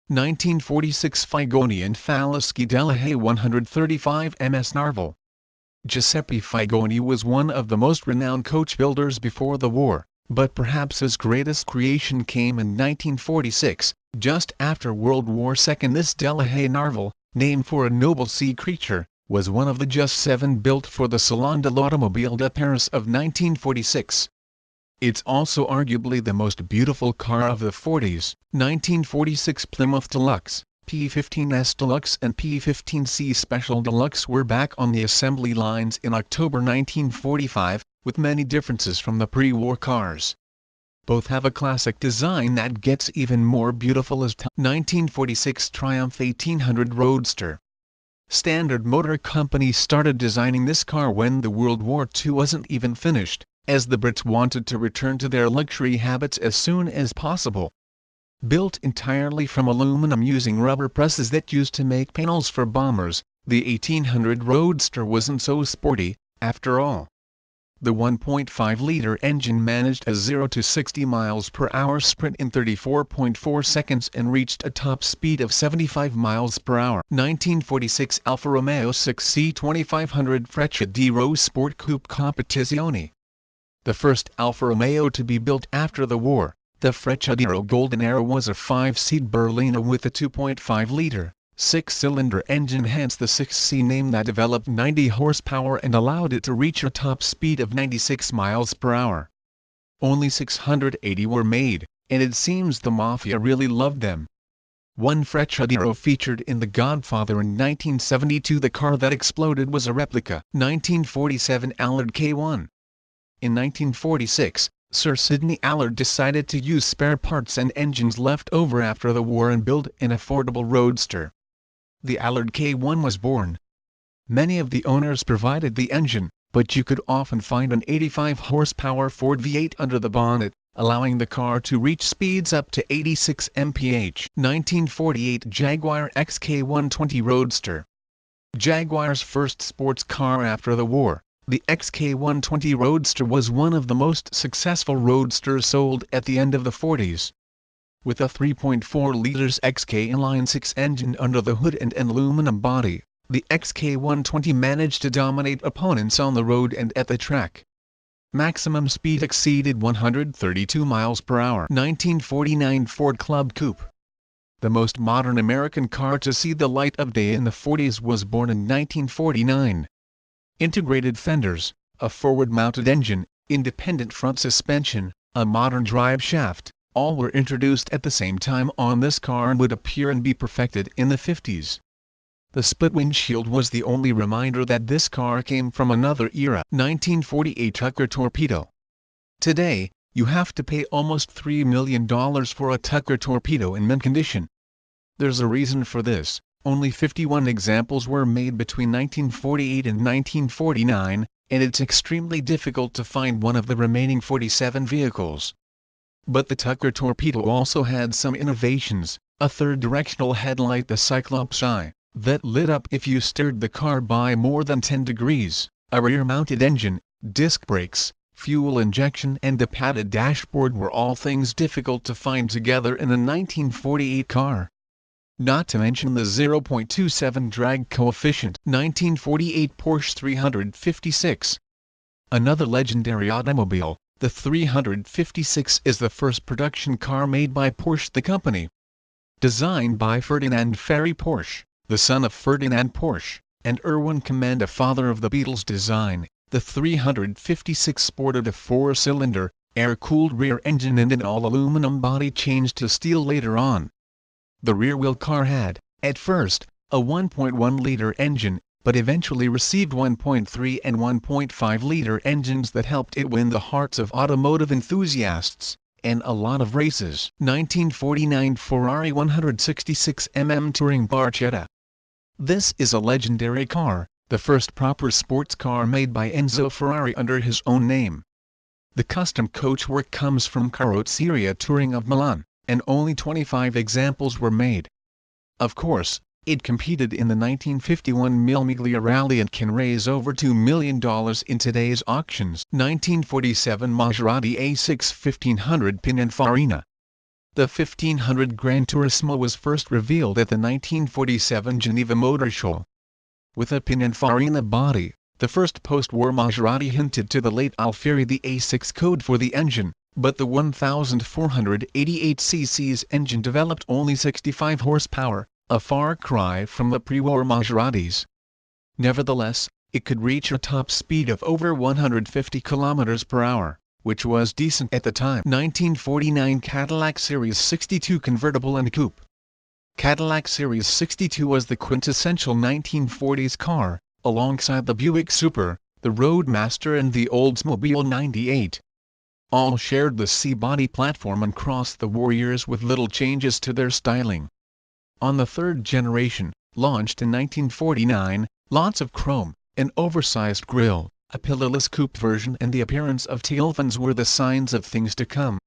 1946 Figoni and Falaschi Delahaye 135 ms Narval. Giuseppe Figoni was one of the most renowned coach builders before the war, but perhaps his greatest creation came in 1946, just after World War II. This Delahaye Narval, named for a noble sea creature, was one of the just 7 built for the Salon de l'Automobile de Paris of 1946. It's also arguably the most beautiful car of the 40s. 1946 Plymouth Deluxe, P15S Deluxe and P15C Special Deluxe were back on the assembly lines in October 1945, with many differences from the pre-war cars. Both have a classic design that gets even more beautiful as time. 1946 Triumph 1800 Roadster. Standard Motor Company started designing this car when the World War II wasn't even finished, as the Brits wanted to return to their luxury habits as soon as possible. Built entirely from aluminum using rubber presses that used to make panels for bombers, the 1800 Roadster wasn't so sporty, after all. The 1.5-liter engine managed a 0 to 60 miles per hour sprint in 34.4 seconds and reached a top speed of 75 miles per hour. 1946 Alfa Romeo 6C 2500 Freccia di Rose Sport Coupe Competizione. The first Alfa Romeo to be built after the war, the Frecciadero Golden Era was a 5-seat berlina with a 2.5-liter, 6-cylinder engine, hence the 6C name, that developed 90 horsepower and allowed it to reach a top speed of 96 miles per hour. Only 680 were made, and it seems the Mafia really loved them. One Frecciadero featured in The Godfather in 1972. The car that exploded was a replica. 1947 Allard K1. In 1946, Sir Sidney Allard decided to use spare parts and engines left over after the war and build an affordable roadster. The Allard K1 was born. Many of the owners provided the engine, but you could often find an 85-horsepower Ford V8 under the bonnet, allowing the car to reach speeds up to 86 mph. 1948 Jaguar XK120 Roadster. Jaguar's first sports car after the war, the XK120 Roadster was one of the most successful roadsters sold at the end of the 40s. With a 3.4 liters XK inline-6 engine under the hood and an aluminum body, the XK120 managed to dominate opponents on the road and at the track. Maximum speed exceeded 132 miles per hour. 1949 Ford Club Coupe. The most modern American car to see the light of day in the 40s was born in 1949. Integrated fenders, a forward-mounted engine, independent front suspension, a modern drive shaft, all were introduced at the same time on this car and would appear and be perfected in the 50s. The split windshield was the only reminder that this car came from another era. 1948 Tucker Torpedo. Today, you have to pay almost $3 million for a Tucker Torpedo in mint condition. There's a reason for this. Only 51 examples were made between 1948 and 1949, and it's extremely difficult to find one of the remaining 47 vehicles. But the Tucker Torpedo also had some innovations: a third-directional headlight, the Cyclops Eye, that lit up if you steered the car by more than 10 degrees, a rear-mounted engine, disc brakes, fuel injection and a padded dashboard were all things difficult to find together in a 1948 car. Not to mention the 0.27 drag coefficient. 1948 Porsche 356. Another legendary automobile, the 356 is the first production car made by Porsche the company. Designed by Ferdinand Ferry Porsche, the son of Ferdinand Porsche, and Erwin Kommenda, father of the Beatles design, the 356 sported a 4-cylinder, air-cooled rear engine and an all-aluminum body changed to steel later on. The rear-wheel car had, at first, a 1.1-liter engine, but eventually received 1.3 and 1.5-liter engines that helped it win the hearts of automotive enthusiasts, and a lot of races. 1949 Ferrari 166mm Touring Barchetta. This is a legendary car, the first proper sports car made by Enzo Ferrari under his own name. The custom coachwork comes from Carrozzeria Touring of Milan, and only 25 examples were made. Of course, it competed in the 1951 Mille Miglia Rally and can raise over $2 million in today's auctions. 1947 Maserati A6 1500 Pininfarina. The 1500 Gran Turismo was first revealed at the 1947 Geneva Motor Show. With a Pininfarina body, the first post-war Maserati hinted to the late Alfieri the A6 code for the engine, but the 1488 cc's engine developed only 65 horsepower, a far cry from the pre-war Maseratis. Nevertheless, it could reach a top speed of over 150 km per hour, which was decent at the time. 1949 Cadillac Series 62 convertible and coupe. Cadillac Series 62 was the quintessential 1940s car, alongside the Buick Super, the Roadmaster and the Oldsmobile 98. All shared the C-body platform and crossed the war years with little changes to their styling. On the third generation, launched in 1949, lots of chrome, an oversized grille, a pillarless coupe version and the appearance of tail fins were the signs of things to come.